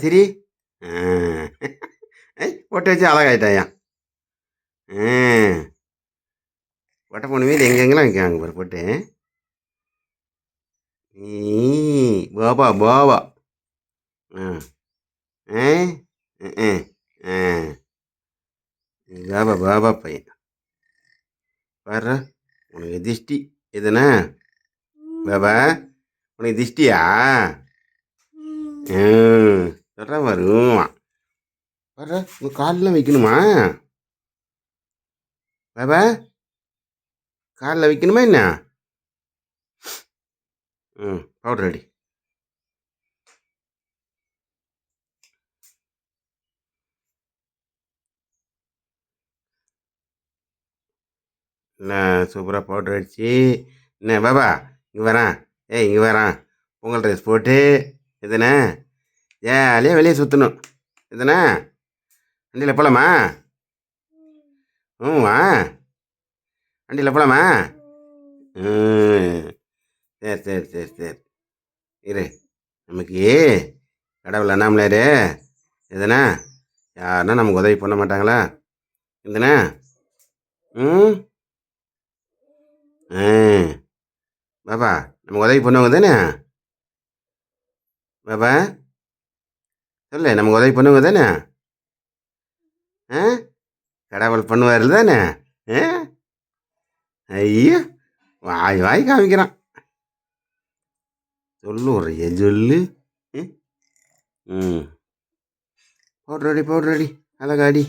சிரி. பொட்டு வச்சு அழகாயிட்டாயா. பொட்டை பொண்ணு வீடு எங்கெங்கெல்லாம் வைக்கிறாங்க பாரு பொட்டு. பாபா பாபா. பாபா பாபா பையன் பாரு. உனக்கு திஷ்டி எதுனா பாபா? உனக்கு திஷ்டியா? சொல்கிறேன் வரும் பாரு. உங்கள் காலில் வைக்கணுமா பாபா? காலில் வைக்கணுமா என்ன? Powder ready. என்ன சூப்பராக பவுடர் அடிச்சு என்ன பாபா இங்கே வரேன். இங்கே வரேன். பொங்கல் ட்ரெஸ் போட்டு எதுண்ணே ஜாலியாக வெளியே சுற்றணும் எதுண்ணே. வண்டியில் போகலாமா? வா வண்டியில் போகலாமா? சரி சரி சரி சரி இரு. நமக்கு கடவுள் அண்ணாமலையாரு எதுண்ணே யாருன்னா நமக்கு உதவி பண்ண மாட்டாங்களா எதுண்ணே? பாபா நமக்கு உதவி பண்ணுவாங்க தானே பாபா? சொல்லு நமக்கு உதவி பண்ணுவாங்க தானே? கடவுள் பண்ணுவார் தானே? ஐயோ வாய் வாய் காமிக்கிறான். சொல்லு ஒரு சொல்லு. பவுட்ரு அடி அழகாடி.